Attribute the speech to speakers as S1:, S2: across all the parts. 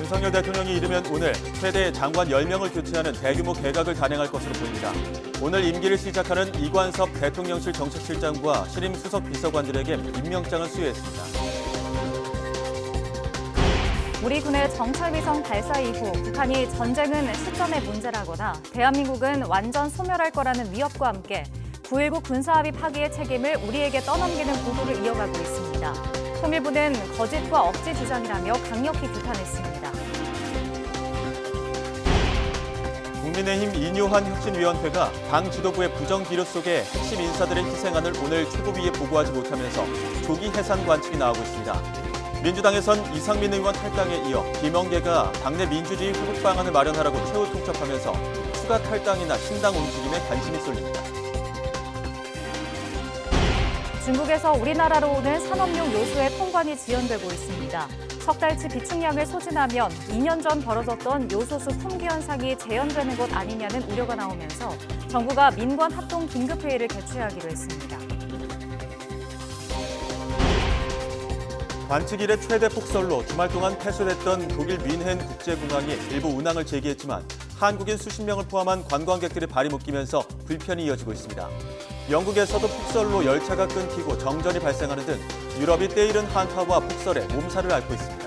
S1: 윤석열 대통령이 이르면 오늘 최대 장관 10명을 교체하는 대규모 개각을 단행할 것으로 보입니다. 오늘 임기를 시작하는 이관섭 대통령실 정책실장과 신임 수석 비서관들에게 임명장을 수여했습니다.
S2: 우리 군의 정찰위성 발사 이후 북한이 전쟁은 시점의 문제라거나 대한민국은 완전 소멸할 거라는 위협과 함께 9.19 군사합의 파기의 책임을 우리에게 떠넘기는 보도를 이어가고 있습니다. 통일부는 거짓과 억지 주장이라며 강력히 규탄했습니다.
S1: 국민의힘 이뇨한 혁신위원회가 당 지도부의 부정 기류 속에 핵심 인사들의 희생안을 오늘 최고위에 보고하지 못하면서 조기 해산 관측이 나오고 있습니다. 민주당에선 이상민 의원 탈당에 이어 김영계가 당내 민주주의 회복 방안을 마련하라고 최후 통첩하면서 추가 탈당이나 신당 움직임에 관심이 쏠립니다.
S2: 중국에서 우리나라로 오는 산업용 요소의 통관이 지연되고 있습니다. 석 달치 비축량을 소진하면 2년 전 벌어졌던 요소수 품귀 현상이 재현되는 것 아니냐는 우려가 나오면서 정부가 민관 합동 긴급회의를 개최하기로 했습니다.
S1: 관측 이래 최대 폭설로 주말 동안 폐쇄됐던 독일 뮌헨 국제공항이 일부 운항을 재개했지만 한국인 수십 명을 포함한 관광객들의 발이 묶이면서 불편이 이어지고 있습니다. 영국에서도 폭설로 열차가 끊기고 정전이 발생하는 등 유럽이 때이른 한파와 폭설에 몸살을 앓고 있습니다.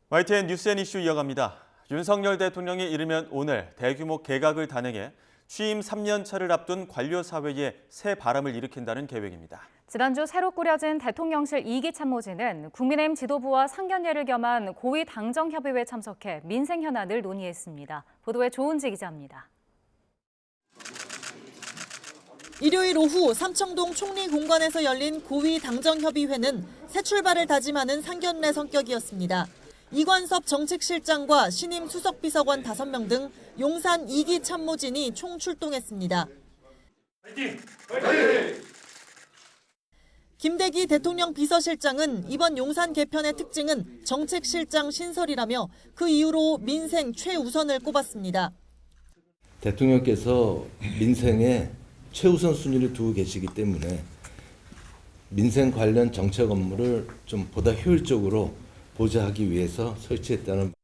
S1: YTN 뉴스앤 이슈 이어갑니다. 윤석열 대통령이 이르면 오늘 대규모 개각을 단행해 취임 3년 차를 앞둔 관료 사회에 새 바람을 일으킨다는 계획입니다.
S2: 지난주 새로 꾸려진 대통령실 2기 참모진은 국민의힘 지도부와 상견례를 겸한 고위 당정협의회에 참석해 민생 현안을 논의했습니다. 보도에 조은지 기자입니다.
S3: 일요일 오후 삼청동 총리공관에서 열린 고위 당정협의회는 새 출발을 다짐하는 상견례 성격이었습니다. 이관섭 정책실장과 신임 수석비서관 5명 등 용산 2기 참모진이 총 출동했습니다. 화이팅! 화이팅! 김대기 대통령 비서실장은 이번 용산 개편의 특징은 정책실장 신설이라며 그 이유로 민생 최우선을 꼽았습니다.
S4: 대통령께서 민생에 최우선 순위를 두고 계시기 때문에 민생 관련 정책 업무를 좀 보다 효율적으로 보좌하기 위해서 설치했다는.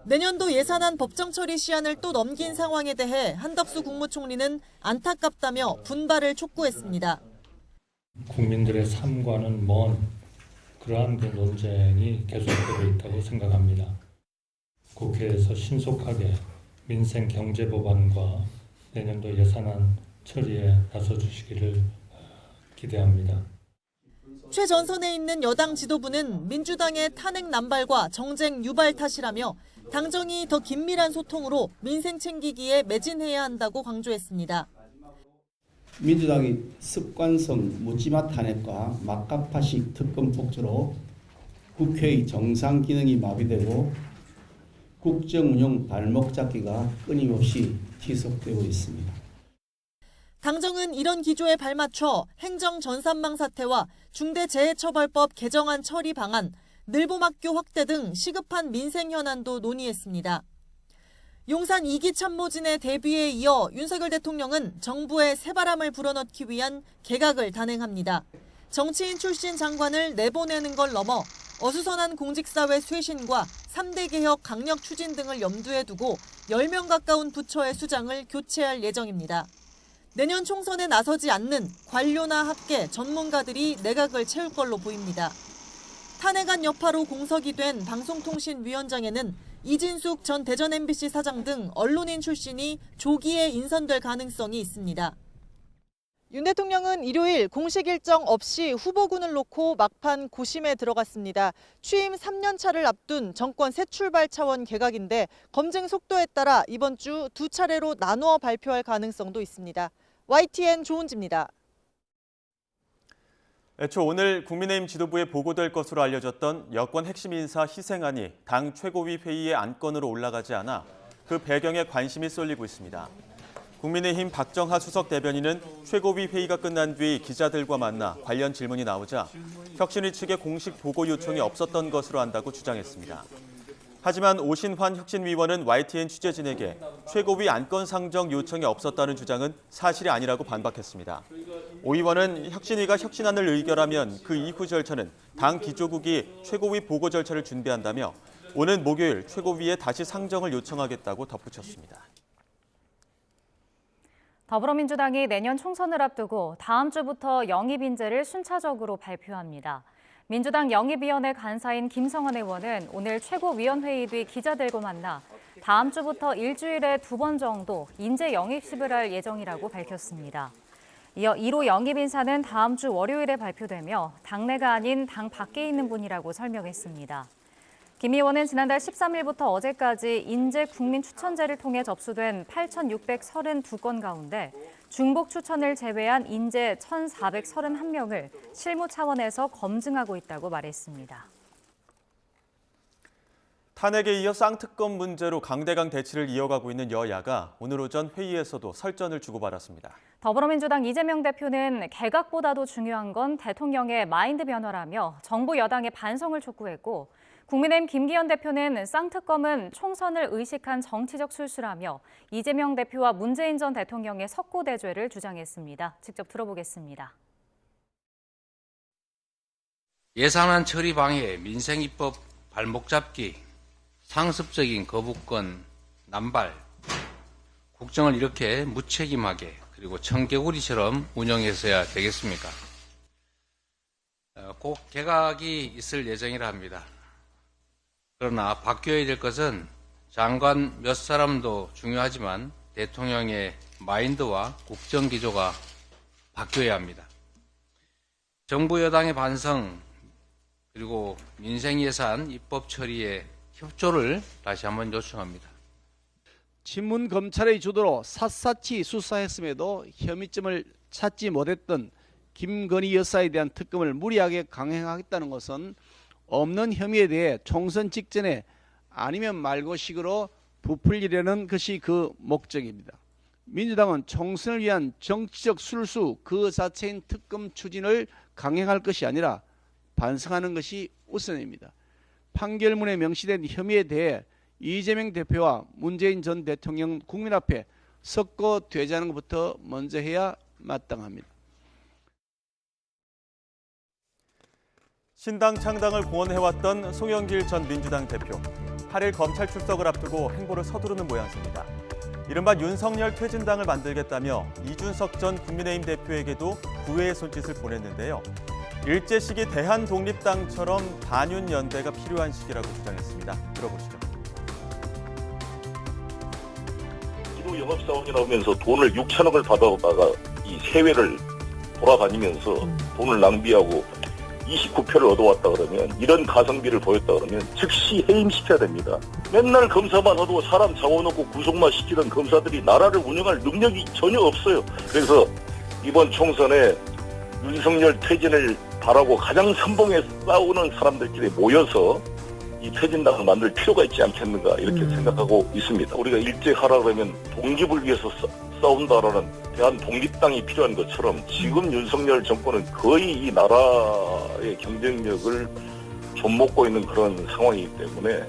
S3: 내년도 예산안 법정 처리 시한을 또 넘긴 상황에 대해 한덕수 국무총리는 안타깝다며 분발을 촉구했습니다.
S5: 국민들의 삶과는 먼 그러한 논쟁이 계속되고 있다고 생각합니다. 국회에서 신속하게 민생 경제 법안과 내년도 예산안 처리에 나서 주시기를 기대합니다.
S3: 최전선에 있는 여당 지도부는 민주당의 탄핵 남발과 정쟁 유발 탓이라며 당정이 더 긴밀한 소통으로 민생 챙기기에 매진해야 한다고 강조했습니다.
S6: 민주당이 습관성 묻지마 탄핵과 막가파식 특검 폭주로 국회의 정상 기능이 마비되고 국정 운영 발목 잡기가 끊임없이 지속되고 있습니다.
S3: 당정은 이런 기조에 발맞춰 행정전산망 사태와 중대재해처벌법 개정안 처리 방안, 늘봄학교 확대 등 시급한 민생 현안도 논의했습니다. 용산 2기 참모진의 데뷔에 이어 윤석열 대통령은 정부에 새바람을 불어넣기 위한 개각을 단행합니다. 정치인 출신 장관을 내보내는 걸 넘어 어수선한 공직사회 쇄신과 3대 개혁 강력 추진 등을 염두에 두고 10명 가까운 부처의 수장을 교체할 예정입니다. 내년 총선에 나서지 않는 관료나 학계, 전문가들이 내각을 채울 걸로 보입니다. 탄핵안 여파로 공석이 된 방송통신위원장에는 이진숙 전 대전 MBC 사장 등 언론인 출신이 조기에 인선될 가능성이 있습니다. 윤 대통령은 일요일 공식 일정 없이 후보군을 놓고 막판 고심에 들어갔습니다. 취임 3년 차를 앞둔 정권 새 출발 차원 개각인데 검증 속도에 따라 이번 주 2차례로 나누어 발표할 가능성도 있습니다. YTN 조은지입니다.
S1: 애초 오늘 국민의힘 지도부에 보고될 것으로 알려졌던 여권 핵심 인사 희생안이 당 최고위 회의의 안건으로 올라가지 않아 그 배경에 관심이 쏠리고 있습니다. 국민의힘 박정하 수석 대변인은 최고위 회의가 끝난 뒤 기자들과 만나 관련 질문이 나오자 혁신위 측의 공식 보고 요청이 없었던 것으로 안다고 주장했습니다. 하지만 오신환 혁신위원은 YTN 취재진에게 최고위 안건 상정 요청이 없었다는 주장은 사실이 아니라고 반박했습니다. 오 의원은 혁신위가 혁신안을 의결하면 그 이후 절차는 당 기조국이 최고위 보고 절차를 준비한다며 오는 목요일 최고위에 다시 상정을 요청하겠다고 덧붙였습니다.
S2: 더불어민주당이 내년 총선을 앞두고 다음 주부터 영입 인재를 순차적으로 발표합니다. 민주당 영입위원회 간사인 김성환 의원은 오늘 최고위원회의 뒤 기자들과 만나 다음 주부터 일주일에 2번 정도 인재 영입식을 할 예정이라고 밝혔습니다. 이어 1호 영입 인사는 다음 주 월요일에 발표되며 당내가 아닌 당 밖에 있는 분이라고 설명했습니다. 김 의원은 지난달 13일부터 어제까지 인재 국민 추천제를 통해 접수된 8,632건 가운데 중복 추천을 제외한 인재 1,431명을 실무 차원에서 검증하고 있다고 말했습니다.
S1: 탄핵에 이어 쌍특검 문제로 강대강 대치를 이어가고 있는 여야가 오늘 오전 회의에서도 설전을 주고받았습니다.
S2: 더불어민주당 이재명 대표는 개각보다도 중요한 건 대통령의 마인드 변화라며 정부 여당의 반성을 촉구했고 국민의힘 김기현 대표는 쌍특검은 총선을 의식한 정치적 술수라며 이재명 대표와 문재인 전 대통령의 석고대죄를 주장했습니다. 직접 들어보겠습니다.
S7: 예산안 처리 방해, 민생입법 발목 잡기, 상습적인 거부권 남발, 국정을 이렇게 무책임하게 그리고 청개구리처럼 운영해서야 되겠습니까? 곧 개각이 있을 예정이라 합니다. 그러나 바뀌어야 될 것은 장관 몇 사람도 중요하지만 대통령의 마인드와 국정기조가 바뀌어야 합니다. 정부 여당의 반성 그리고 민생예산 입법 처리에 협조를 다시 한번 요청합니다.
S6: 친문 검찰의 주도로 샅샅이 수사했음에도 혐의점을 찾지 못했던 김건희 여사에 대한 특검을 무리하게 강행하겠다는 것은 없는 혐의에 대해 총선 직전에 아니면 말고식으로 부풀리려는 것이 그 목적입니다. 민주당은 총선을 위한 정치적 술수 그 자체인 특검 추진을 강행할 것이 아니라 반성하는 것이 우선입니다. 판결문에 명시된 혐의에 대해 이재명 대표와 문재인 전 대통령 국민 앞에 석고 되자는 것부터 먼저 해야 마땅합니다.
S1: 신당 창당을 공언해왔던 송영길 전 민주당 대표. 8일 검찰 출석을 앞두고 행보를 서두르는 모양새입니다. 이른바 윤석열 퇴진당을 만들겠다며 이준석 전 국민의힘 대표에게도 구애의 손짓을 보냈는데요. 일제 시기 대한독립당처럼 반윤연대가 필요한 시기라고 주장했습니다. 들어보시죠.
S8: 기도 영업사원이 나오면서 돈을 6천억을 받아오다가 이 세회를 돌아다니면서 돈을 낭비하고 29표를 얻어왔다 그러면 이런 가성비를 보였다 그러면 즉시 해임시켜야 됩니다. 맨날 검사만 하고 사람 잡아놓고 구속만 시키던 검사들이 나라를 운영할 능력이 전혀 없어요. 그래서 이번 총선에 윤석열 퇴진을 바라고 가장 선봉에 싸우는 사람들끼리 모여서 이 퇴진당을 만들 필요가 있지 않겠는가 이렇게 생각하고 있습니다. 우리가 일제하라 그러면 독립을 위해서 싸운다라는 대한독립당이 필요한 것처럼 지금 윤석열 정권은 거의 이 나라의 경쟁력을 좀먹고 있는 그런 상황이기 때문에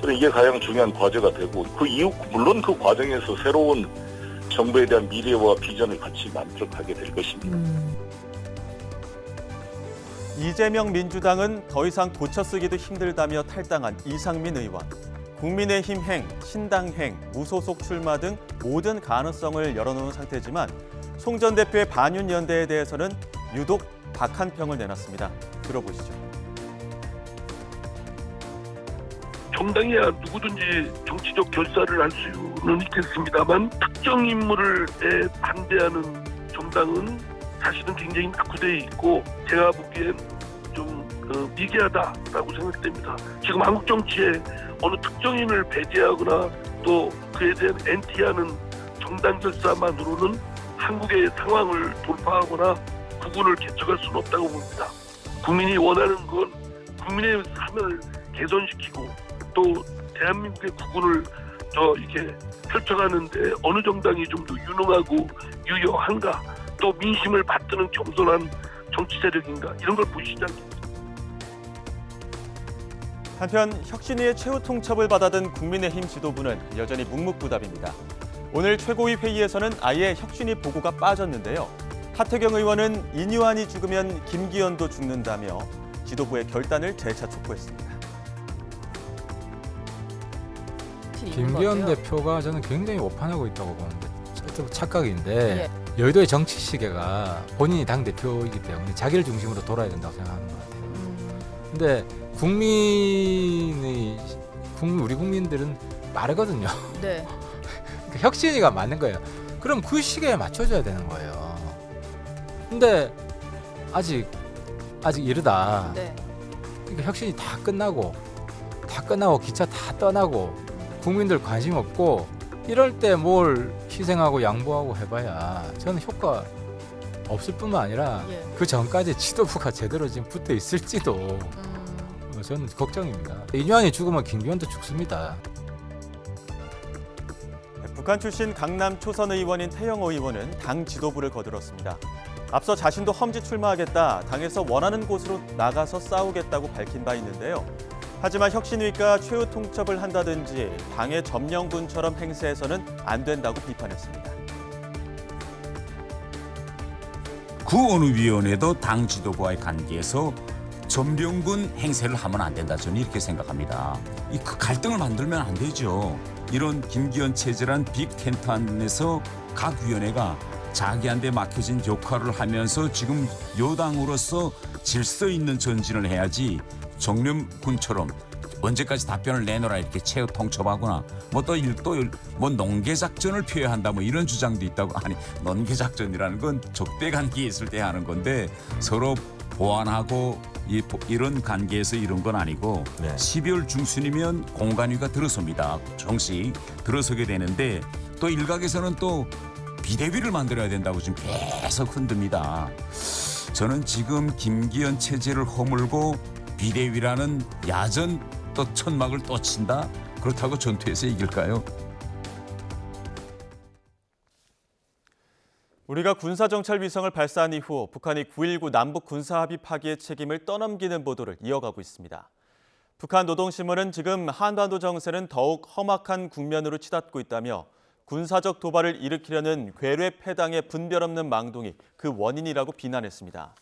S8: 저는 이게 가장 중요한 과제가 되고 그 이후 물론 그 과정에서 새로운 정부에 대한 미래와 비전을 같이 만들어가게 될 것입니다.
S1: 이재명 민주당은 더 이상 고쳐쓰기도 힘들다며 탈당한 이상민 의원. 국민의힘 행, 신당 행, 무소속 출마 등 모든 가능성을 열어놓은 상태지만 송 전 대표의 반윤연대에 대해서는 유독 박한 평을 내놨습니다. 들어보시죠.
S9: 정당이야 누구든지 정치적 결사를 할 수는 있겠습니다만 특정 인물에 반대하는 정당은 사실은 굉장히 낙후되어 있고 제가 보기엔 좀 미개하다라고 생각됩니다. 지금 한국 정치에 어느 특정인을 배제하거나 또 그에 대한 엔티하는 정당 결사만으로는 한국의 상황을 돌파하거나 국군을 개척할 수는 없다고 봅니다. 국민이 원하는 건 국민의 삶을 개선시키고 또 대한민국의 국군을 이렇게 펼쳐가는데 어느 정당이 좀 더 유능하고 유효한가 또 민심을 받드는 겸손한 정치 세력인가 이런 걸 보시지 않겠습니까?
S1: 한편 혁신위의 최후 통첩을 받아든 국민의힘 지도부는 여전히 묵묵부답입니다. 오늘 최고위 회의에서는 아예 혁신위 보고가 빠졌는데요. 하태경 의원은 인유한이 죽으면 김기현도 죽는다며 지도부의 결단을 재차 촉구했습니다.
S10: 김기현 대표가 저는 굉장히 오판하고 있다고 보는데 착각인데 여의도의 정치 시계가 본인이 당대표이기 때문에 자기를 중심으로 돌아야 된다고 생각하는 것 같아요. 근데 우리 국민들은 빠르거든요.
S11: 네.
S10: 그러니까 혁신이가 맞는 거예요. 그럼 그 시계에 맞춰줘야 되는 거예요. 근데 아직 이르다.
S11: 네.
S10: 그러니까 혁신이 다 끝나고 기차 다 떠나고 국민들 관심 없고 이럴 때 뭘 희생하고 양보하고 해봐야 저는 효과 없을 뿐만 아니라 그 전까지 지도부가 제대로 지금 붙어 있을지도 저는 걱정입니다. 인유한이 죽으면 김기현도 죽습니다.
S1: 북한 출신 강남 초선 의원인 태영호 의원은 당 지도부를 거들었습니다. 앞서 자신도 험지 출마하겠다, 당에서 원하는 곳으로 나가서 싸우겠다고 밝힌 바 있는데요. 하지만 혁신위가 최후 통첩을 한다든지 당의 점령군처럼 행세해서는 안 된다고 비판했습니다.
S12: 그 어느 위원회도 당 지도부와의 관계에서 점령군 행세를 하면 안 된다. 저는 이렇게 생각합니다. 그 갈등을 만들면 안 되죠. 이런 김기현 체제란 빅 텐트 안에서 각 위원회가 자기한테 맡겨진 역할을 하면서 지금 여당으로서 질서 있는 전진을 해야지 정령군처럼 언제까지 답변을 내놓으라 이렇게 최후 통첩하거나 뭐 농계작전을 펴야 한다 뭐 이런 주장도 있다고. 아니, 농계작전이라는 건 적대 관계에 있을 때 하는 건데 서로 보완하고 이런 관계에서 이런 건 아니고 12월 중순이면 공관위가 들어섭니다. 정식 들어서게 되는데 또 일각에서는 또 비대위를 만들어야 된다고 지금 계속 흔듭니다. 저는 지금 김기현 체제를 허물고 비대위라는 야전 또 천막을 또 친다? 그렇다고 전투에서 이길까요?
S1: 우리가 군사정찰 위성을 발사한 이후 북한이 9.19 남북 군사합의 파기의 책임을 떠넘기는 보도를 이어가고 있습니다. 북한 노동신문은 지금 한반도 정세는 더욱 험악한 국면으로 치닫고 있다며 군사적 도발을 일으키려는 괴뢰 패당의 분별 없는 망동이 그 원인이라고 비난했습니다.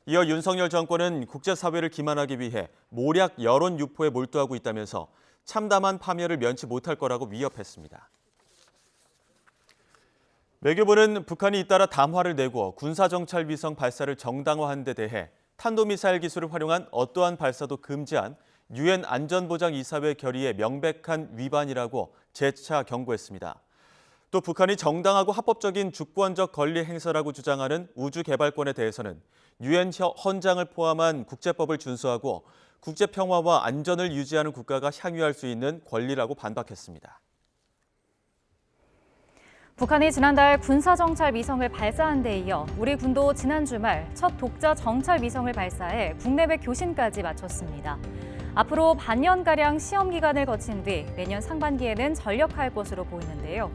S1: 이어 윤석열 정권은 국제사회를 기만하기 위해 모략 여론 유포에 몰두하고 있다면서 참담한 파멸을 면치 못할 거라고 위협했습니다. 외교부는 북한이 잇따라 담화를 내고 군사정찰 위성 발사를 정당화한 데 대해 탄도미사일 기술을 활용한 어떠한 발사도 금지한 유엔 안전보장이사회 결의의 명백한 위반이라고 재차 경고했습니다. 또 북한이 정당하고 합법적인 주권적 권리 행사라고 주장하는 우주개발권에 대해서는 유엔 헌장을 포함한 국제법을 준수하고 국제평화와 안전을 유지하는 국가가 향유할 수 있는 권리라고 반박했습니다.
S2: 북한이 지난달 군사정찰 위성을 발사한 데 이어 우리 군도 지난 주말 첫 독자 정찰 위성을 발사해 국내외 교신까지 마쳤습니다. 앞으로 반년가량 시험 기간을 거친 뒤 내년 상반기에는 전력할 것으로 보이는데요.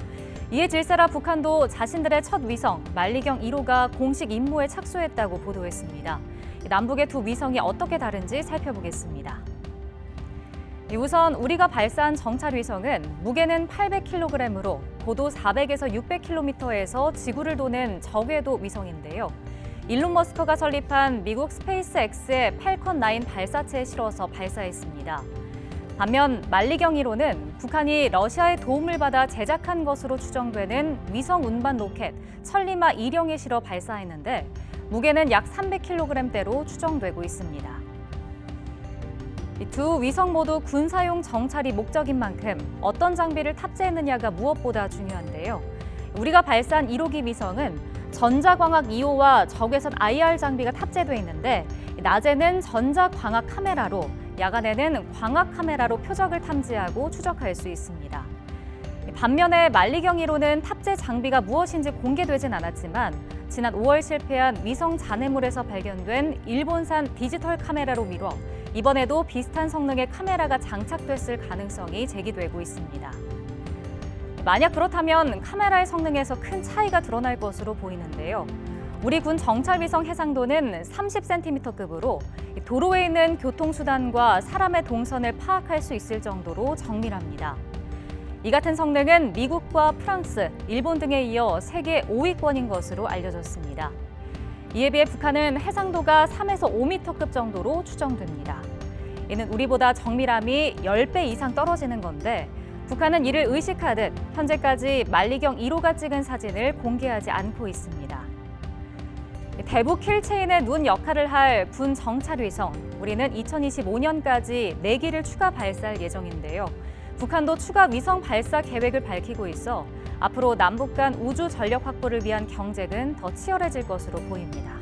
S2: 이에 질세라 북한도 자신들의 첫 위성 만리경 1호가 공식 임무에 착수했다고 보도했습니다. 남북의 두 위성이 어떻게 다른지 살펴보겠습니다. 우선 우리가 발사한 정찰 위성은 무게는 800kg으로 고도 400에서 600km에서 지구를 도는 저궤도 위성인데요. 일론 머스크가 설립한 미국 스페이스X의 팔컨 9 발사체에 실어서 발사했습니다. 반면 만리경 1호는 북한이 러시아의 도움을 받아 제작한 것으로 추정되는 위성 운반 로켓 천리마 2령에 실어 발사했는데 무게는 약 300kg대로 추정되고 있습니다. 이 두 위성 모두 군사용 정찰이 목적인 만큼 어떤 장비를 탑재했느냐가 무엇보다 중요한데요. 우리가 발사한 1호기 위성은 전자광학 2호와 적외선 IR 장비가 탑재돼 있는데 낮에는 전자광학 카메라로 야간에는 광학 카메라로 표적을 탐지하고 추적할 수 있습니다. 반면에 만리경 1호는 탑재 장비가 무엇인지 공개되진 않았지만 지난 5월 실패한 위성 잔해물에서 발견된 일본산 디지털 카메라로 미뤄 이번에도 비슷한 성능의 카메라가 장착됐을 가능성이 제기되고 있습니다. 만약 그렇다면 카메라의 성능에서 큰 차이가 드러날 것으로 보이는데요. 우리 군 정찰위성 해상도는 30cm급으로 도로에 있는 교통수단과 사람의 동선을 파악할 수 있을 정도로 정밀합니다. 이 같은 성능은 미국과 프랑스, 일본 등에 이어 세계 5위권인 것으로 알려졌습니다. 이에 비해 북한은 해상도가 3에서 5m급 정도로 추정됩니다. 이는 우리보다 정밀함이 10배 이상 떨어지는 건데 북한은 이를 의식하듯 현재까지 만리경 1호가 찍은 사진을 공개하지 않고 있습니다. 대북 킬체인의 눈 역할을 할 군 정찰위성, 우리는 2025년까지 4기를 추가 발사할 예정인데요. 북한도 추가 위성 발사 계획을 밝히고 있어 앞으로 남북 간 우주 전력 확보를 위한 경쟁은 더 치열해질 것으로 보입니다.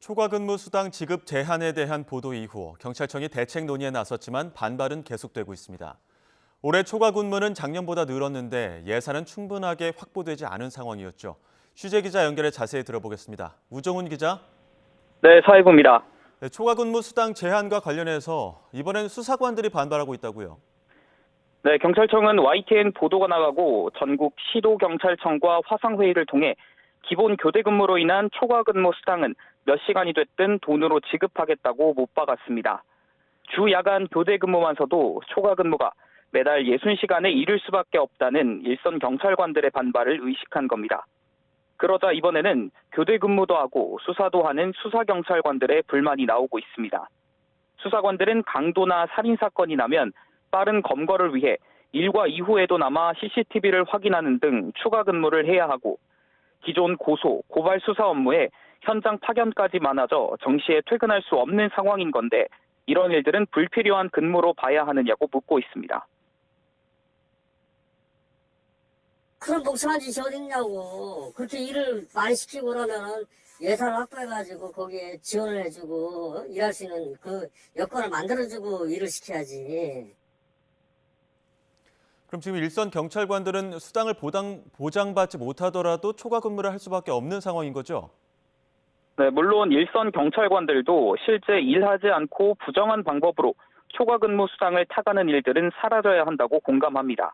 S1: 초과 근무 수당 지급 제한에 대한 보도 이후 경찰청이 대책 논의에 나섰지만 반발은 계속되고 있습니다. 올해 초과 근무는 작년보다 늘었는데 예산은 충분하게 확보되지 않은 상황이었죠. 취재 기자 연결해 자세히 들어보겠습니다. 우정훈 기자.
S11: 네, 사회부입니다.
S1: 네, 초과 근무 수당 제한과 관련해서 이번엔 수사관들이 반발하고 있다고요.
S11: 네, 경찰청은 YTN 보도가 나가고 전국 시도경찰청과 화상회의를 통해 기본 교대 근무로 인한 초과 근무 수당은 몇 시간이 됐든 돈으로 지급하겠다고 못 박았습니다. 주 야간 교대 근무만서도 초과 근무가 매달 60시간에 이를 수밖에 없다는 일선 경찰관들의 반발을 의식한 겁니다. 그러자 이번에는 교대 근무도 하고 수사도 하는 수사경찰관들의 불만이 나오고 있습니다. 수사관들은 강도나 살인사건이 나면 빠른 검거를 위해 일과 이후에도 남아 CCTV를 확인하는 등 추가 근무를 해야 하고 기존 고소, 고발 수사 업무에 현장 파견까지 많아져 정시에 퇴근할 수 없는 상황인 건데 이런 일들은 불필요한 근무로 봐야 하느냐고 묻고 있습니다.
S13: 그런 복잡한 짓이 어딨냐고. 그렇게 일을 많이 시키고 그러면 예산을 확보해가지고 거기에 지원을 해주고 일할 수 있는 그 여건을 만들어주고 일을 시켜야지.
S1: 그럼 지금 일선 경찰관들은 수당을 보장받지 못하더라도 초과 근무를 할 수밖에 없는 상황인 거죠?
S11: 네, 물론 일선 경찰관들도 실제 일하지 않고 부정한 방법으로 초과 근무 수당을 타가는 일들은 사라져야 한다고 공감합니다.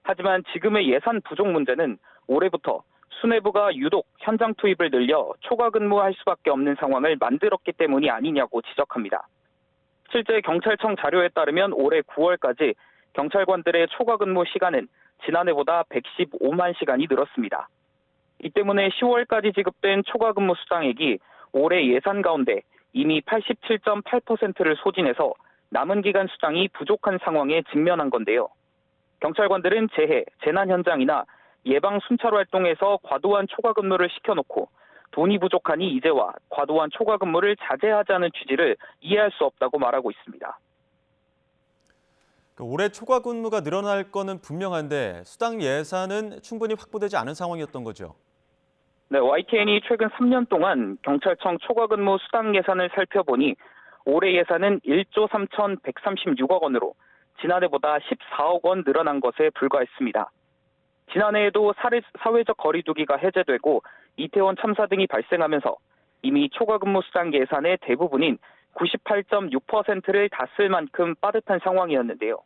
S11: 하지만 지금의 예산 부족 문제는 올해부터 수뇌부가 유독 현장 투입을 늘려 초과 근무할 수밖에 없는 상황을 만들었기 때문이 아니냐고 지적합니다. 실제 경찰청 자료에 따르면 올해 9월까지 경찰관들의 초과 근무 시간은 지난해보다 115만 시간이 늘었습니다. 이 때문에 10월까지 지급된 초과 근무 수당액이 올해 예산 가운데 이미 87.8%를 소진해서 남은 기간 수당이 부족한 상황에 직면한 건데요. 경찰관들은 재해, 재난 현장이나 예방 순찰 활동에서 과도한 초과 근무를 시켜놓고 돈이 부족하니 이제와 과도한 초과 근무를 자제하자는 취지를 이해할 수 없다고 말하고 있습니다.
S1: 올해 초과 근무가 늘어날 거는 분명한데 수당 예산은 충분히 확보되지 않은 상황이었던 거죠?
S11: 네, YTN이 최근 3년 동안 경찰청 초과 근무 수당 예산을 살펴보니 올해 예산은 1조 3,136억 원으로 지난해보다 14억 원 늘어난 것에 불과했습니다. 지난해에도 사회적 거리두기가 해제되고 이태원 참사 등이 발생하면서 이미 초과 근무 수당 예산의 대부분인 98.6%를 다 쓸 만큼 빠듯한 상황이었는데요.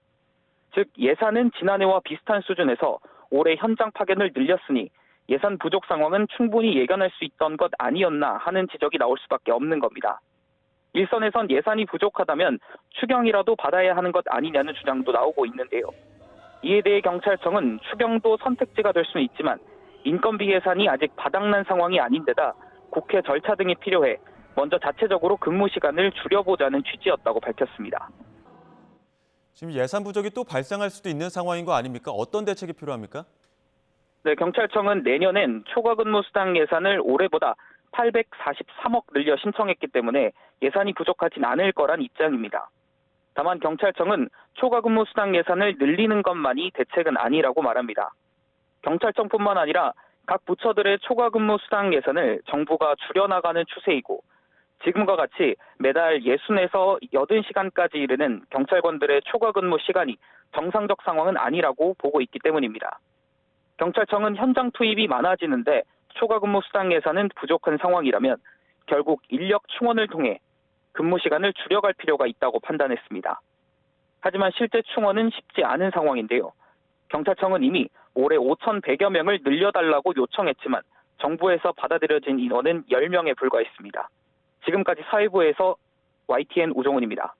S11: 즉 예산은 지난해와 비슷한 수준에서 올해 현장 파견을 늘렸으니 예산 부족 상황은 충분히 예견할 수 있던 것 아니었나 하는 지적이 나올 수밖에 없는 겁니다. 일선에선 예산이 부족하다면 추경이라도 받아야 하는 것 아니냐는 주장도 나오고 있는데요. 이에 대해 경찰청은 추경도 선택지가 될 수는 있지만 인건비 예산이 아직 바닥난 상황이 아닌데다 국회 절차 등이 필요해 먼저 자체적으로 근무 시간을 줄여보자는 취지였다고 밝혔습니다.
S1: 지금 예산 부족이 또 발생할 수도 있는 상황인 거 아닙니까? 어떤 대책이 필요합니까?
S11: 네, 경찰청은 내년엔 초과 근무 수당 예산을 올해보다 843억 늘려 신청했기 때문에 예산이 부족하진 않을 거란 입장입니다. 다만 경찰청은 초과 근무 수당 예산을 늘리는 것만이 대책은 아니라고 말합니다. 경찰청뿐만 아니라 각 부처들의 초과 근무 수당 예산을 정부가 줄여나가는 추세이고 지금과 같이 매달 60에서 80시간까지 이르는 경찰관들의 초과 근무 시간이 정상적 상황은 아니라고 보고 있기 때문입니다. 경찰청은 현장 투입이 많아지는데 초과 근무 수당 예산은 부족한 상황이라면 결국 인력 충원을 통해 근무 시간을 줄여갈 필요가 있다고 판단했습니다. 하지만 실제 충원은 쉽지 않은 상황인데요. 경찰청은 이미 올해 5,100여 명을 늘려달라고 요청했지만 정부에서 받아들여진 인원은 10명에 불과했습니다. 지금까지 사회부에서 YTN 우정훈입니다.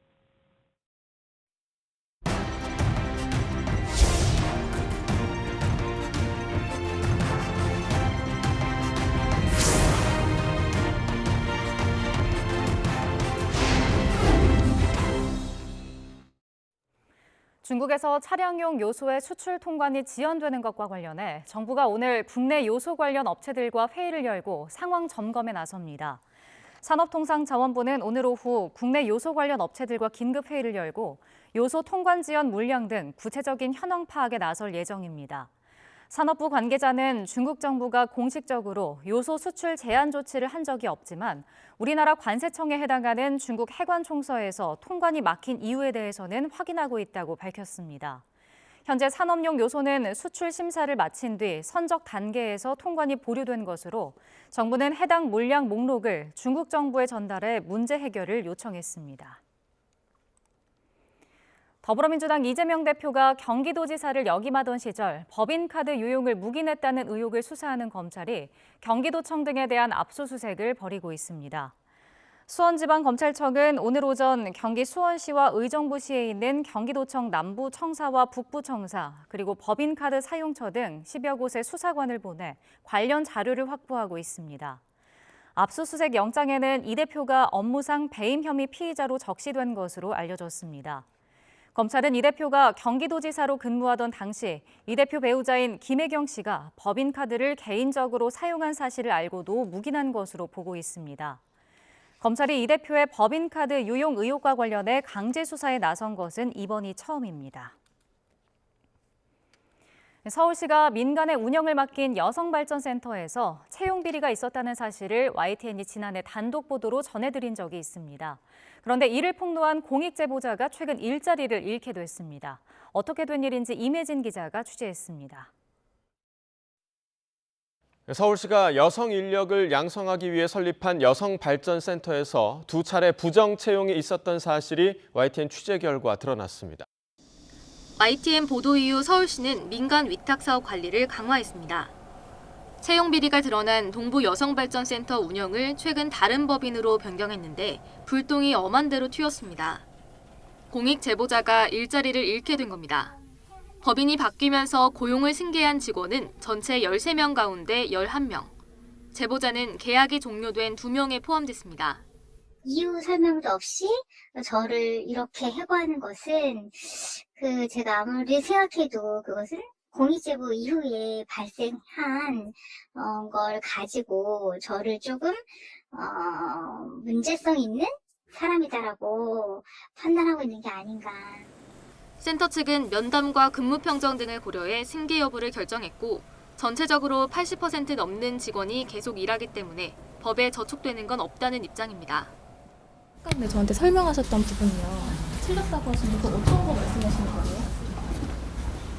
S2: 중국에서 차량용 요소의 수출 통관이 지연되는 것과 관련해 정부가 오늘 국내 요소 관련 업체들과 회의를 열고 상황 점검에 나섭니다. 산업통상자원부는 오늘 오후 국내 요소 관련 업체들과 긴급 회의를 열고 요소 통관 지연 물량 등 구체적인 현황 파악에 나설 예정입니다. 산업부 관계자는 중국 정부가 공식적으로 요소 수출 제한 조치를 한 적이 없지만 우리나라 관세청에 해당하는 중국 해관총서에서 통관이 막힌 이유에 대해서는 확인하고 있다고 밝혔습니다. 현재 산업용 요소는 수출 심사를 마친 뒤 선적 단계에서 통관이 보류된 것으로 정부는 해당 물량 목록을 중국 정부에 전달해 문제 해결을 요청했습니다. 더불어민주당 이재명 대표가 경기도지사를 역임하던 시절 법인카드 유용을 묵인했다는 의혹을 수사하는 검찰이 경기도청 등에 대한 압수수색을 벌이고 있습니다. 수원지방검찰청은 오늘 오전 경기 수원시와 의정부시에 있는 경기도청 남부청사와 북부청사, 그리고 법인카드 사용처 등 10여 곳의 수사관을 보내 관련 자료를 확보하고 있습니다. 압수수색 영장에는 이 대표가 업무상 배임 혐의 피의자로 적시된 것으로 알려졌습니다. 검찰은 이 대표가 경기도지사로 근무하던 당시 이 대표 배우자인 김혜경 씨가 법인카드를 개인적으로 사용한 사실을 알고도 묵인한 것으로 보고 있습니다. 검찰이 이 대표의 법인카드 유용 의혹과 관련해 강제 수사에 나선 것은 이번이 처음입니다. 서울시가 민간의 운영을 맡긴 여성발전센터에서 채용 비리가 있었다는 사실을 YTN이 지난해 단독 보도로 전해드린 적이 있습니다. 그런데 이를 폭로한 공익 제보자가 최근 일자리를 잃게 됐습니다. 어떻게 된 일인지 임혜진 기자가 취재했습니다.
S14: 서울시가 여성 인력을 양성하기 위해 설립한 여성발전센터에서 2차례 부정 채용이 있었던 사실이 YTN 취재 결과 드러났습니다.
S15: YTN 보도 이후 서울시는 민간 위탁사업 관리를 강화했습니다. 채용 비리가 드러난 동부 여성발전센터 운영을 최근 다른 법인으로 변경했는데 불똥이 엄한 대로 튀었습니다. 공익 제보자가 일자리를 잃게 된 겁니다. 법인이 바뀌면서 고용을 승계한 직원은 전체 13명 가운데 11명. 제보자는 계약이 종료된 2명에 포함됐습니다.
S16: 이유 설명도 없이 저를 이렇게 해고하는 것은 제가 아무리 생각해도 그것은 공익제보 이후에 발생한 걸 가지고 저를 조금 문제성 있는 사람이다라고 판단하고 있는 게 아닌가.
S15: 센터 측은 면담과 근무 평정 등을 고려해 승계 여부를 결정했고 전체적으로 80% 넘는 직원이 계속 일하기 때문에 법에 저촉되는 건 없다는 입장입니다.
S17: 아까 근데 저한테 설명하셨던 부분이요. 틀렸다고 하시는 거 어떤 거 말씀하시는 거예요?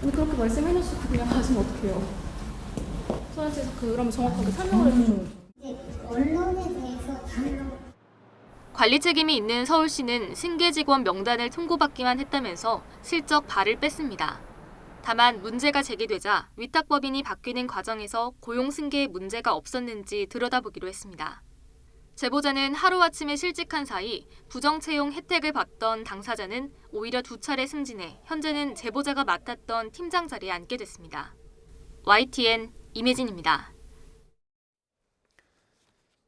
S17: 근데 그렇게 말씀해놓고 그냥 하시면 어떡해요? 저한테 그러면 정확하게 설명을 해주셔야죠.
S16: 언론에 대해서
S15: 관리 책임이 있는 서울시는 승계 직원 명단을 통보받기만 했다면서 슬쩍 발을 뺐습니다. 다만 문제가 제기되자 위탁법인이 바뀌는 과정에서 고용 승계에 문제가 없었는지 들여다보기로 했습니다. 제보자는 하루아침에 실직한 사이 부정채용 혜택을 받던 당사자는 오히려 2차례 승진해 현재는 제보자가 맡았던 팀장 자리에 앉게 됐습니다. YTN 임혜진입니다.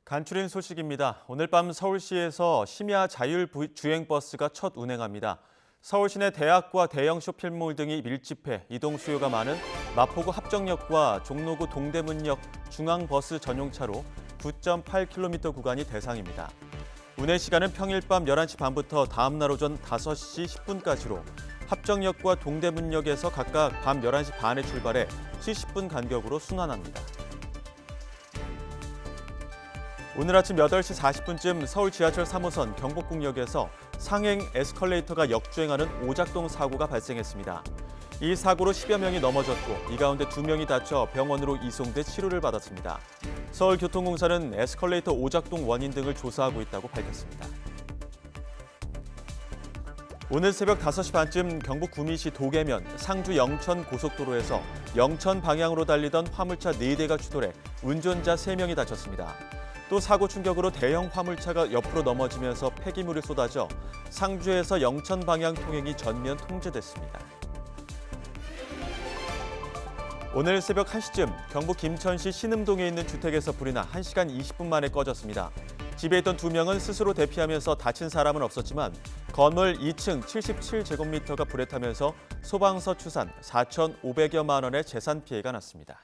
S1: 간추린 소식입니다. 오늘 밤 서울시에서 심야 자율주행버스가 첫 운행합니다. 서울시 내 대학과 대형 쇼핑몰 등이 밀집해 이동 수요가 많은 마포구 합정역과 종로구 동대문역 중앙버스 전용차로 9.8km 구간이 대상입니다. 운행 시간은 평일 밤 11시 반부터 다음 날 오전 5시 10분까지로 합정역과 동대문역에서 각각 밤 11시 반에 출발해 70분 간격으로 순환합니다. 오늘 아침 8시 40분쯤 서울 지하철 3호선 경복궁역에서 상행 에스컬레이터가 역주행하는 오작동 사고가 발생했습니다. 이 사고로 10여 명이 넘어졌고 이 가운데 2명이 다쳐 병원으로 이송돼 치료를 받았습니다. 서울교통공사는 에스컬레이터 오작동 원인 등을 조사하고 있다고 밝혔습니다. 오늘 새벽 5시 반쯤 경북 구미시 도계면 상주 영천 고속도로에서 영천 방향으로 달리던 화물차 4대가 추돌해 운전자 3명이 다쳤습니다. 또 사고 충격으로 대형 화물차가 옆으로 넘어지면서 폐기물이 쏟아져 상주에서 영천 방향 통행이 전면 통제됐습니다. 오늘 새벽 1시쯤 경북 김천시 신음동에 있는 주택에서 불이 나 1시간 20분 만에 꺼졌습니다. 집에 있던 2명은 스스로 대피하면서 다친 사람은 없었지만 건물 2층 77제곱미터가 불에 타면서 소방서 추산 4,500여만 원의 재산 피해가 났습니다.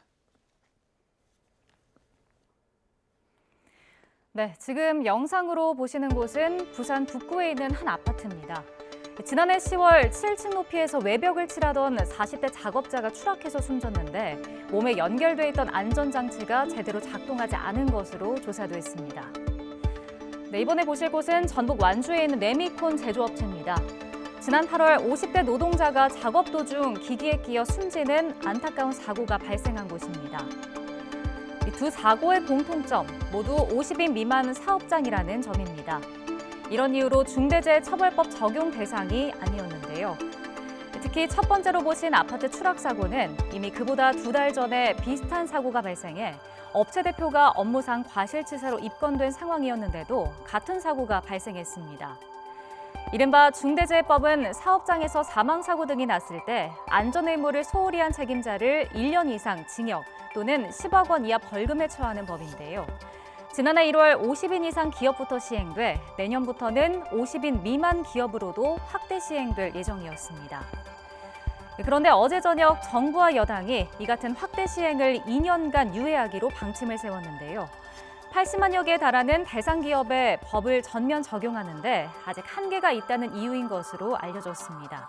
S2: 네, 지금 영상으로 보시는 곳은 부산 북구에 있는 한 아파트입니다. 지난해 10월 7층 높이에서 외벽을 칠하던 40대 작업자가 추락해서 숨졌는데 몸에 연결돼 있던 안전장치가 제대로 작동하지 않은 것으로 조사됐습니다. 네, 이번에 보실 곳은 전북 완주에 있는 레미콘 제조업체입니다. 지난 8월 50대 노동자가 작업 도중 기기에 끼어 숨지는 안타까운 사고가 발생한 곳입니다. 이 두 사고의 공통점 모두 50인 미만 사업장이라는 점입니다. 이런 이유로 중대재해처벌법 적용 대상이 아니었는데요. 특히 첫 번째로 보신 아파트 추락 사고는 이미 그보다 2달 전에 비슷한 사고가 발생해 업체 대표가 업무상 과실치사로 입건된 상황이었는데도 같은 사고가 발생했습니다. 이른바 중대재해법은 사업장에서 사망사고 등이 났을 때 안전의무를 소홀히 한 책임자를 1년 이상 징역 또는 10억 원 이하 벌금에 처하는 법인데요. 지난해 1월 50인 이상 기업부터 시행돼 내년부터는 50인 미만 기업으로도 확대 시행될 예정이었습니다. 그런데 어제 저녁 정부와 여당이 이 같은 확대 시행을 2년간 유예하기로 방침을 세웠는데요. 80만여 개에 달하는 대상 기업에 법을 전면 적용하는데 아직 한계가 있다는 이유인 것으로 알려졌습니다.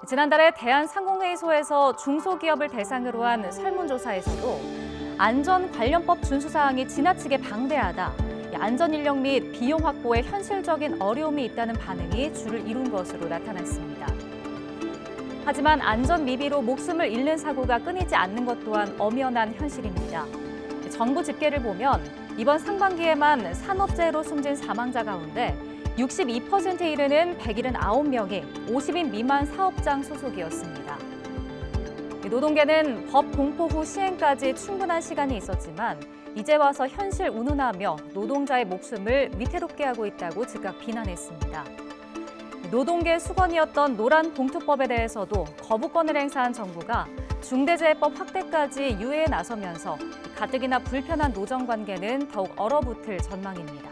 S2: 지난달에 대한상공회의소에서 중소기업을 대상으로 한 설문조사에서도 안전관련법 준수사항이 지나치게 방대하다, 안전인력 및 비용 확보에 현실적인 어려움이 있다는 반응이 주를 이룬 것으로 나타났습니다. 하지만 안전 미비로 목숨을 잃는 사고가 끊이지 않는 것 또한 엄연한 현실입니다. 정부 집계를 보면 이번 상반기에만 산업재해로 숨진 사망자 가운데 62%에 이르는 179명이 50인 미만 사업장 소속이었습니다. 노동계는 법 공포 후 시행까지 충분한 시간이 있었지만 이제 와서 현실 운운하며 노동자의 목숨을 위태롭게 하고 있다고 즉각 비난했습니다. 노동계 수건이었던 노란봉투법에 대해서도 거부권을 행사한 정부가 중대재해법 확대까지 유예에 나서면서 가뜩이나 불편한 노정관계는 더욱 얼어붙을 전망입니다.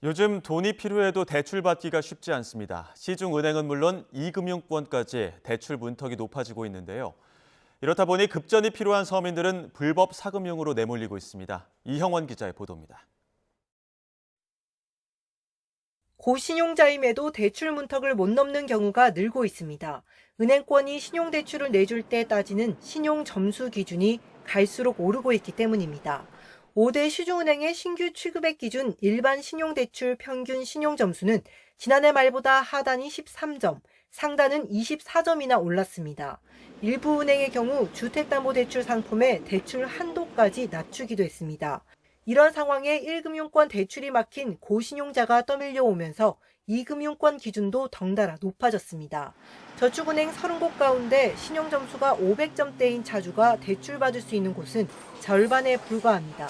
S1: 요즘 돈이 필요해도 대출받기가 쉽지 않습니다. 시중은행은 물론 이금융권까지 대출 문턱이 높아지고 있는데요. 이렇다 보니 급전이 필요한 서민들은 불법 사금융으로 내몰리고 있습니다. 이형원 기자의 보도입니다.
S18: 고신용자임에도 대출 문턱을 못 넘는 경우가 늘고 있습니다. 은행권이 신용대출을 내줄 때 따지는 신용점수 기준이 갈수록 오르고 있기 때문입니다. 5대 시중은행의 신규 취급액 기준 일반 신용대출 평균 신용점수는 지난해 말보다 하단이 13점, 상단은 24점이나 올랐습니다. 일부 은행의 경우 주택담보대출 상품의 대출 한도까지 낮추기도 했습니다. 이런 상황에 1금융권 대출이 막힌 고신용자가 떠밀려오면서 2금융권 기준도 덩달아 높아졌습니다. 저축은행 30곳 가운데 신용점수가 500점대인 자주가 대출받을 수 있는 곳은 절반에 불과합니다.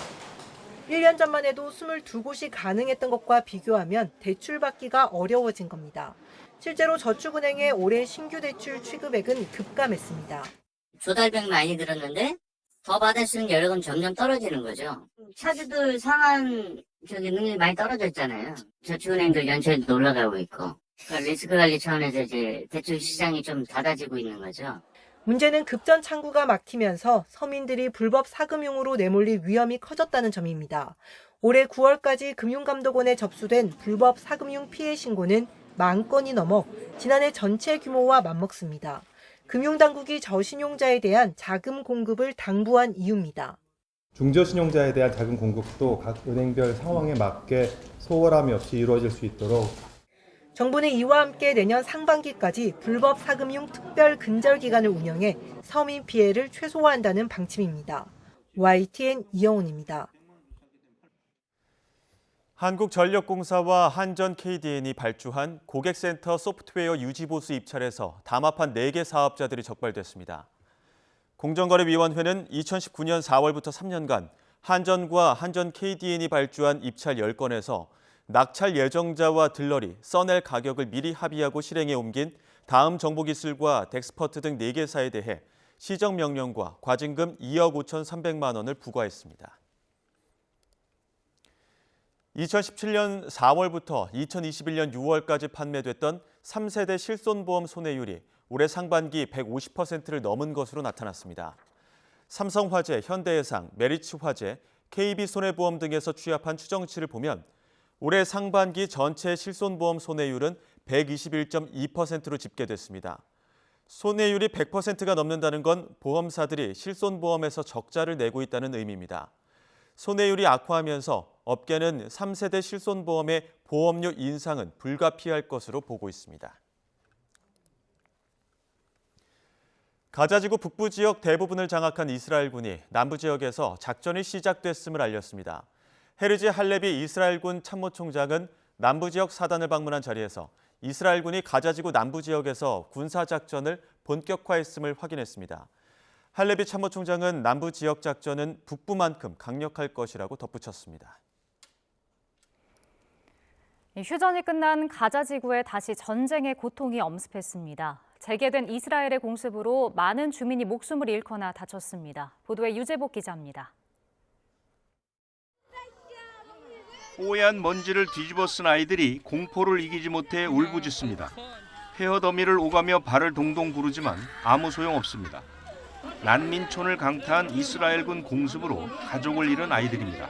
S18: 1년 전만 해도 22곳이 가능했던 것과 비교하면 대출받기가 어려워진 겁니다. 실제로 저축은행의 올해 신규 대출 취급액은 급감했습니다.
S13: 조달백 많이 들었는데 더 받을 수 있는 여력은 점점 떨어지는 거죠. 차주들 상환 능력이 많이 떨어졌잖아요. 저축은행들 연체도 올라가고 있고. 그러니까 리스크 관리 차원에서 이제 대출 시장이 좀 닫아지고 있는 거죠.
S18: 문제는 급전 창구가 막히면서 서민들이 불법 사금융으로 내몰릴 위험이 커졌다는 점입니다. 올해 9월까지 금융감독원에 접수된 불법 사금융 피해 신고는 10,000건이 넘어 지난해 전체 규모와 맞먹습니다. 금융당국이 저신용자에 대한 자금 공급을 당부한 이유입니다.
S19: 중저신용자에 대한 자금 공급도 각 은행별 상황에 맞게 소홀함이 없이 이루어질 수 있도록
S18: 정부는 이와 함께 내년 상반기까지 불법 사금융 특별 근절 기간을 운영해 서민 피해를 최소화한다는 방침입니다. YTN 이영훈입니다.
S1: 한국전력공사와 한전 KDN이 발주한 고객센터 소프트웨어 유지보수 입찰에서 담합한 4개 사업자들이 적발됐습니다. 공정거래위원회는 2019년 4월부터 3년간 한전과 한전 KDN이 발주한 입찰 10건에서 낙찰 예정자와 들러리, 써낼 가격을 미리 합의하고 실행에 옮긴 다음 정보기술과 덱스퍼트 등 4개사에 대해 시정명령과 과징금 2억 5,300만 원을 부과했습니다. 2017년 4월부터 2021년 6월까지 판매됐던 3세대 실손보험 손해율이 올해 상반기 150%를 넘은 것으로 나타났습니다. 삼성화재, 현대해상, 메리츠화재, KB손해보험 등에서 취합한 추정치를 보면 올해 상반기 전체 실손보험 손해율은 121.2%로 집계됐습니다. 손해율이 100%가 넘는다는 건 보험사들이 실손보험에서 적자를 내고 있다는 의미입니다. 손해율이 악화하면서 업계는 3세대 실손보험의 보험료 인상은 불가피할 것으로 보고 있습니다. 가자지구 북부 지역 대부분을 장악한 이스라엘군이 남부 지역에서 작전이 시작됐음을 알렸습니다. 헤르지 할레비 이스라엘군 참모총장은 남부 지역 사단을 방문한 자리에서 이스라엘군이 가자지구 남부 지역에서 군사작전을 본격화했음을 확인했습니다. 할레비 참모총장은 남부 지역 작전은 북부만큼 강력할 것이라고 덧붙였습니다.
S2: 휴전이 끝난 가자지구에 다시 전쟁의 고통이 엄습했습니다. 재개된 이스라엘의 공습으로 많은 주민이 목숨을 잃거나 다쳤습니다. 보도에 유재복 기자입니다.
S20: 뽀얀 먼지를 뒤집어 쓴 아이들이 공포를 이기지 못해 울부짖습니다. 폐허 더미를 오가며 발을 동동 구르지만 아무 소용없습니다. 난민촌을 강타한 이스라엘군 공습으로 가족을 잃은 아이들입니다.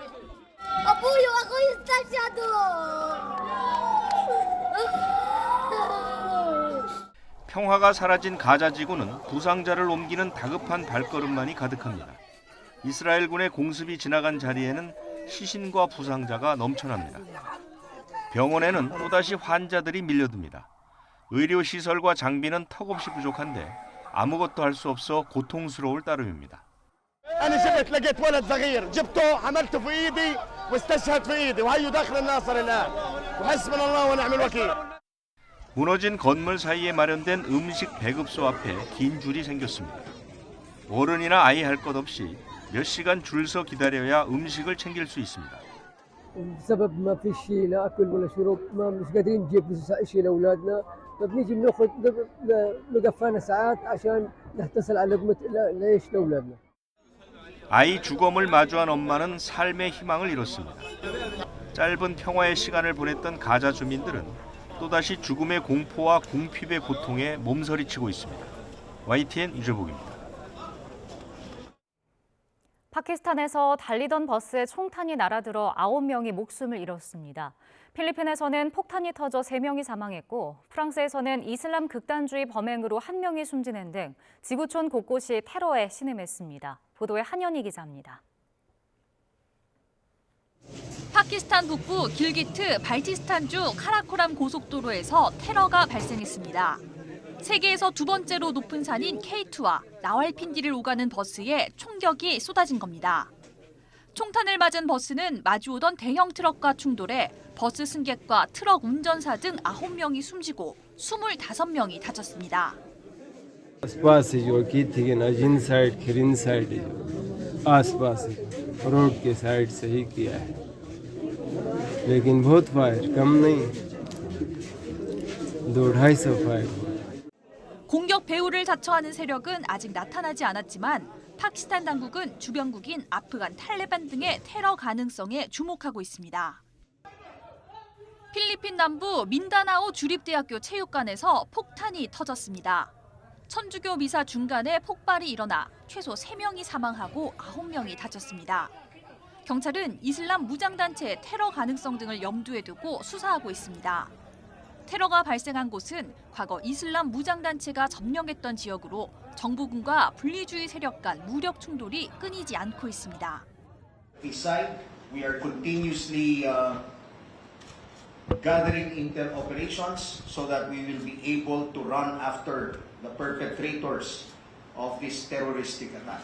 S20: 평화가 사라진 가자지구는 부상자를 옮기는 다급한 발걸음만이 가득합니다. 이스라엘군의 공습이 지나간 자리에는 시신과 부상자가 넘쳐납니다. 병원에는 또다시 환자들이 밀려듭니다. 의료시설과 장비는 턱없이 부족한데 아무것도 할 수 없어 고통스러울 따름입니다.
S21: أنا جبت لقيت ولد صغير جبته عملته في إيدي واستشهد في إيدي وهيو داخل الناصر الآن وحسبنا الله ونعم الوكيل.
S20: 무너진 건물 사이에 마련된 음식 배급소 앞에 긴 줄이 생겼습니다. 어른이나 아이 할 것 없이 몇 시간 줄 서 기다려야 음식을 챙길 수 있습니다.
S22: بسبب ما في شيء لا اكل ولا شرب ما مش قادرين نجيب شيء لاولادنا فبنيجي بناخذ نقفانا ساعات عشان نحتصل على لقمه العيش لاولادنا.
S20: 아이 주검을 마주한 엄마는 삶의 희망을 잃었습니다. 짧은 평화의 시간을 보냈던 가자 주민들은 또다시 죽음의 공포와 궁핍의 고통에 몸서리치고 있습니다. YTN 유재복입니다.
S2: 파키스탄에서 달리던 버스에 총탄이 날아들어 9명이 목숨을 잃었습니다. 필리핀에서는 폭탄이 터져 3명이 사망했고 프랑스에서는 이슬람 극단주의 범행으로 1명이 숨지는 등 지구촌 곳곳이 테러에 신음했습니다. 보도에 한연희 기자입니다.
S23: 파키스탄 북부 길기트 발티스탄주 카라코람 고속도로에서 테러가 발생했습니다. 세계에서 두 번째로 높은 산인 K2와 라왈핀디를 오가는 버스에 총격이 쏟아진 겁니다. 총탄을 맞은 버스는 마주오던 대형 트럭과 충돌해 버스 승객과 트럭 운전사 등 9명이 숨지고 25명이 다쳤습니다.
S22: आसपास से जो की थी ना जिन साइड खिरिन साइड आसपास रोड के साइड से ही किया है लेकिन बहुत फायर कम नहीं 200-250 फायर.
S23: 공격 배후를 자처하는 세력은 아직 나타나지 않았지만 파키스탄 당국은 주변국인 아프간 탈레반 등의 테러 가능성에 주목하고 있습니다. 필리핀 남부 민다나오 주립대학교 체육관에서 폭탄이 터졌습니다. 천주교 미사 중간에 폭발이 일어나 최소 3명이 사망하고 9명이 다쳤습니다. 경찰은 이슬람 무장단체의 테러 가능성 등을 염두에 두고 수사하고 있습니다. 테러가 발생한 곳은 과거 이슬람 무장단체가 점령했던 지역으로 정부군과 분리주의 세력 간 무력 충돌이 끊이지 않고 있습니다.
S24: Beside, we are continuously gathering intel operations so that we will be able to run after the perpetrators of this terroristic attack.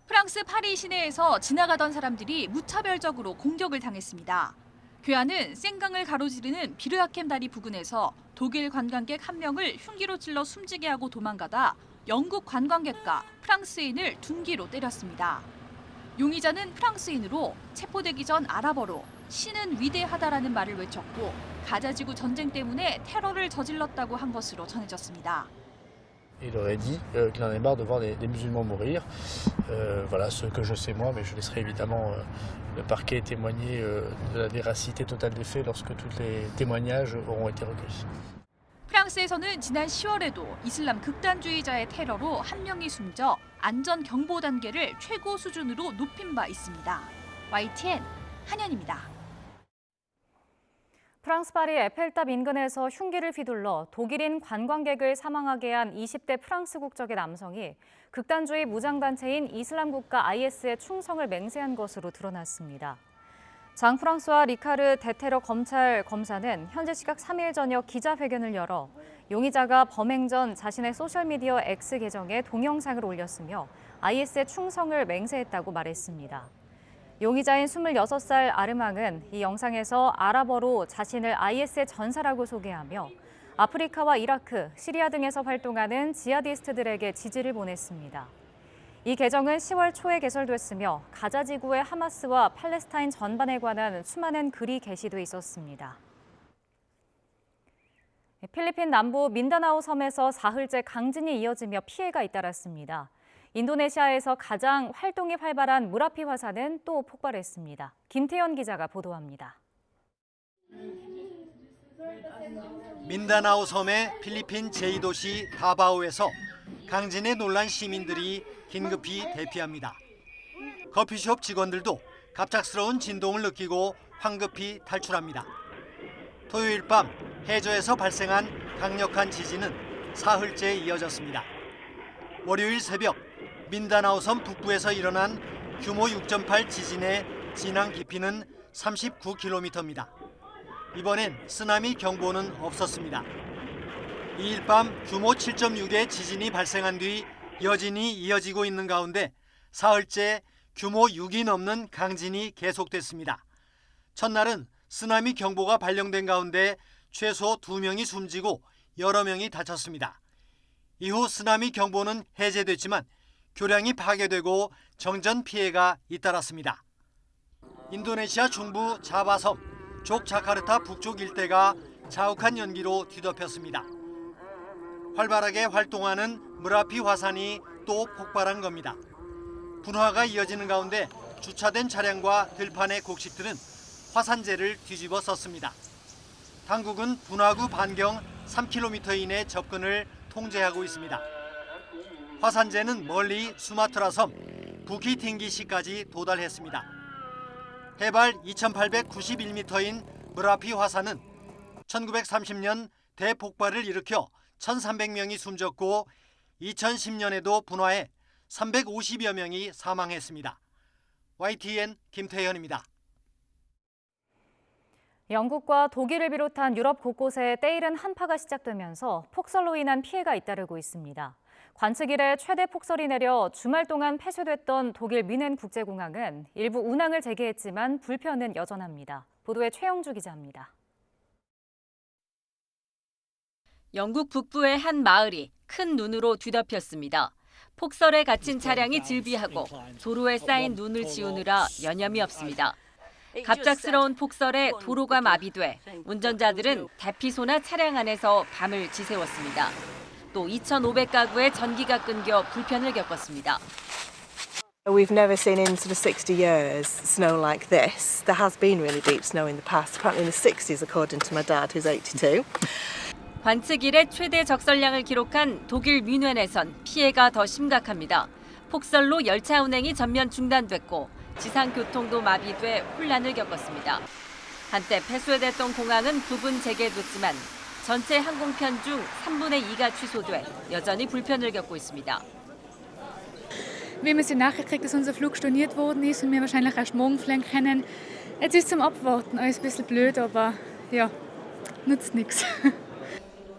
S23: 프랑스 파리 시내에서 지나가던 사람들이 무차별적으로 공격을 당했습니다. 괴한은 생강을 가로지르는 비르하켐 다리 부근에서 독일 관광객 1명을 흉기로 찔러 숨지게 하고 도망가다 영국 관광객과 프랑스인을 둔기로 때렸습니다. 용의자는 프랑스인으로 체포되기 전 아랍어로 신은 위대하다라는 말을 외쳤고 가자지구 전쟁 때문에 테러를 저질렀다고 한 것으로 전해졌습니다.
S3: Il aurait dit qu'il en avait marre de voir des musulmans mourir. Voilà ce que je sais moi, mais je laisserai évidemment le parquet témoigner de la véracité totale des faits lorsque tous les témoignages auront été recueillis.
S23: 프랑스에서는 지난 10월에도 이슬람 극단주의자의 테러로 한 명이 숨져 안전 경보 단계를 최고 수준으로 높인 바 있습니다. YTN 한현입니다.
S2: 프랑스 파리 에펠탑 인근에서 흉기를 휘둘러 독일인 관광객을 사망하게 한 20대 프랑스 국적의 남성이 극단주의 무장단체인 이슬람 국가 IS에 충성을 맹세한 것으로 드러났습니다. 장 프랑스와 리카르 대테러 검찰 검사는 현지 시각 3일 저녁 기자회견을 열어 용의자가 범행 전 자신의 소셜미디어 X 계정에 동영상을 올렸으며 IS에 충성을 맹세했다고 말했습니다. 용의자인 26살 아르망은 이 영상에서 아랍어로 자신을 IS의 전사라고 소개하며 아프리카와 이라크, 시리아 등에서 활동하는 지하디스트들에게 지지를 보냈습니다. 이 계정은 10월 초에 개설됐으며 가자 지구의 하마스와 팔레스타인 전반에 관한 수많은 글이 게시돼 있었습니다. 필리핀 남부 민다나오 섬에서 사흘째 강진이 이어지며 피해가 잇따랐습니다. 인도네시아에서 가장 활동이 활발한 무라피 화산은 또 폭발했습니다. 김태현 기자가 보도합니다.
S4: 민다나오 섬의 필리핀 제2도시 다바오에서 강진에 놀란 시민들이 긴급히 대피합니다. 커피숍 직원들도 갑작스러운 진동을 느끼고 황급히 탈출합니다. 토요일 밤 해저에서 발생한 강력한 지진은 사흘째 이어졌습니다. 월요일 새벽 민다나오 섬 북부에서 일어난 규모 6.8 지진의 진앙 깊이는 39km입니다. 이번엔 쓰나미 경보는 없었습니다. 2일 밤 규모 7.6의 지진이 발생한 뒤 여진이 이어지고 있는 가운데 사흘째 규모 6이 넘는 강진이 계속됐습니다. 첫날은 쓰나미 경보가 발령된 가운데 최소 2명이 숨지고 여러 명이 다쳤습니다. 이후 쓰나미 경보는 해제됐지만 교량이 파괴되고 정전 피해가 잇따랐습니다. 인도네시아 중부 자바섬, 족자카르타 북쪽 일대가 자욱한 연기로 뒤덮였습니다. 활발하게 활동하는 무라피 화산이 또 폭발한 겁니다. 분화가 이어지는 가운데 주차된 차량과 들판의 곡식들은 화산재를 뒤집어 썼습니다. 당국은 분화구 반경 3km 이내 접근을 통제하고 있습니다. 화산재는 멀리 수마트라 섬 부키팅기시까지 도달했습니다. 해발 2,891m인 무라피 화산은 1930년 대폭발을 일으켜 1,300명이 숨졌고 2010년에도 분화해 350여 명이 사망했습니다. YTN 김태현입니다.
S2: 영국과 독일을 비롯한 유럽 곳곳에 때이른 한파가 시작되면서 폭설로 인한 피해가 잇따르고 있습니다. 관측 이래 최대 폭설이 내려 주말 동안 폐쇄됐던 독일 뮌헨 국제공항은 일부 운항을 재개했지만 불편은 여전합니다. 보도에 최영주 기자입니다.
S5: 영국 북부의 한 마을이 큰 눈으로 뒤덮였습니다. 폭설에 갇힌 차량이 질비하고 도로에 쌓인 눈을 지우느라 여념이 없습니다. 갑작스러운 폭설에 도로가 마비돼 운전자들은 대피소나 차량 안에서 밤을 지새웠습니다. 또 2,500가구의 전기가 끊겨 불편을 겪었습니다.
S7: We've never seen in sort of 60 years snow like this. There has been really deep snow in the past, apparently in the 60s according to my dad who's 82.
S5: 관측 이래 최대 적설량을 기록한 독일 뮌헨에선 피해가 더 심각합니다. 폭설로 열차 운행이 전면 중단됐고 지상 교통도 마비돼 혼란을 겪었습니다. 한때 폐쇄됐던 공항은 부분 재개됐지만 전체 항공편 중 3분의 2가 취소돼 여전히 불편을 겪고 있습니다.
S25: Wir haben jetzt die Nachricht gekriegt, dass unser Flug storniert worden ist und wir wahrscheinlich erst morgen fliegen können. Es ist zum Abwarten, alles ein bisschen blöd, aber ja, nutzt nichts.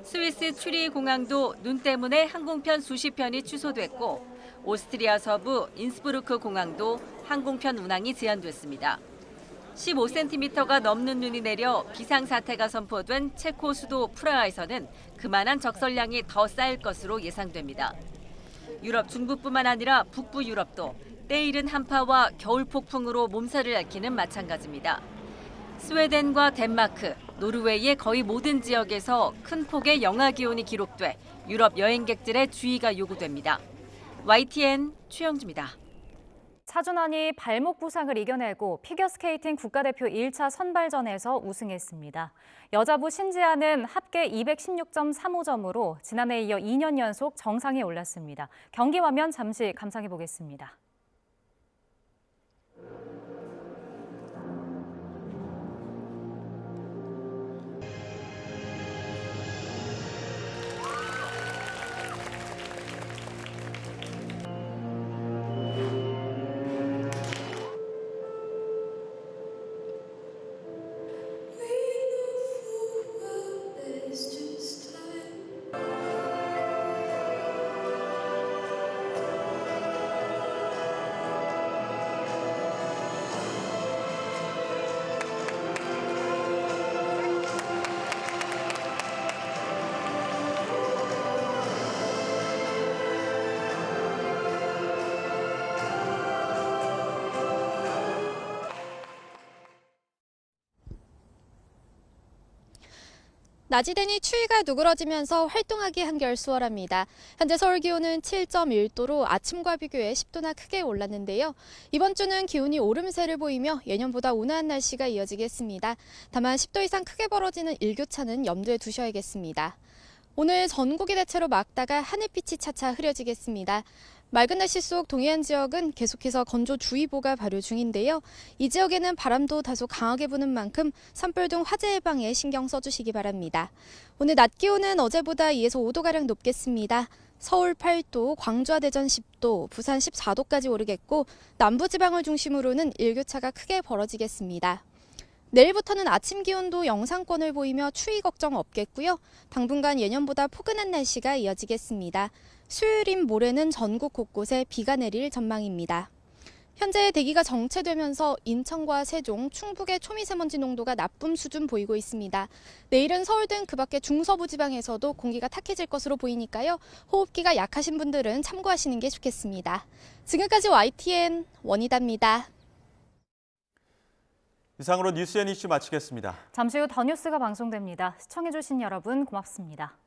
S5: 스위스 츄리히 공항도 눈 때문에 항공편 수십 편이 취소됐고 오스트리아 서부 인스부르크 공항도 항공편 운항이 제한됐습니다. 15cm가 넘는 눈이 내려 비상사태가 선포된 체코 수도 프라하에서는 그만한 적설량이 더 쌓일 것으로 예상됩니다. 유럽 중부뿐만 아니라 북부 유럽도 때이른 한파와 겨울 폭풍으로 몸살을 앓기는 마찬가지입니다. 스웨덴과 덴마크, 노르웨이의 거의 모든 지역에서 큰 폭의 영하 기온이 기록돼 유럽 여행객들의 주의가 요구됩니다. YTN 최영주입니다.
S2: 차준환이 발목 부상을 이겨내고 피겨스케이팅 국가대표 1차 선발전에서 우승했습니다. 여자부 신지아는 합계 216.35점으로 지난해에 이어 2년 연속 정상에 올랐습니다. 경기 화면 잠시 감상해 보겠습니다.
S6: 낮이 되니 추위가 누그러지면서 활동하기 한결 수월합니다. 현재 서울 기온은 7.1도로 아침과 비교해 10도나 크게 올랐는데요. 이번 주는 기온이 오름세를 보이며 예년보다 온화한 날씨가 이어지겠습니다. 다만 10도 이상 크게 벌어지는 일교차는 염두에 두셔야겠습니다. 오늘 전국이 대체로 맑다가 하늘빛이 차차 흐려지겠습니다. 맑은 날씨 속 동해안 지역은 계속해서 건조주의보가 발효 중인데요. 이 지역에는 바람도 다소 강하게 부는 만큼 산불 등 화재 예방에 신경 써주시기 바랍니다. 오늘 낮 기온은 어제보다 2에서 5도가량 높겠습니다. 서울 8도, 광주와 대전 10도, 부산 14도까지 오르겠고 남부지방을 중심으로는 일교차가 크게 벌어지겠습니다. 내일부터는 아침 기온도 영상권을 보이며 추위 걱정 없겠고요. 당분간 예년보다 포근한 날씨가 이어지겠습니다. 수요일인 모레는 전국 곳곳에 비가 내릴 전망입니다. 현재 대기가 정체되면서 인천과 세종, 충북의 초미세먼지 농도가 나쁨 수준 보이고 있습니다. 내일은 서울 등 그 밖의 중서부 지방에서도 공기가 탁해질 것으로 보이니까요. 호흡기가 약하신 분들은 참고하시는 게 좋겠습니다. 지금까지 YTN 원희다입니다.
S1: 이상으로 뉴스앤 이슈 마치겠습니다.
S2: 잠시 후 더 뉴스가 방송됩니다. 시청해주신 여러분 고맙습니다.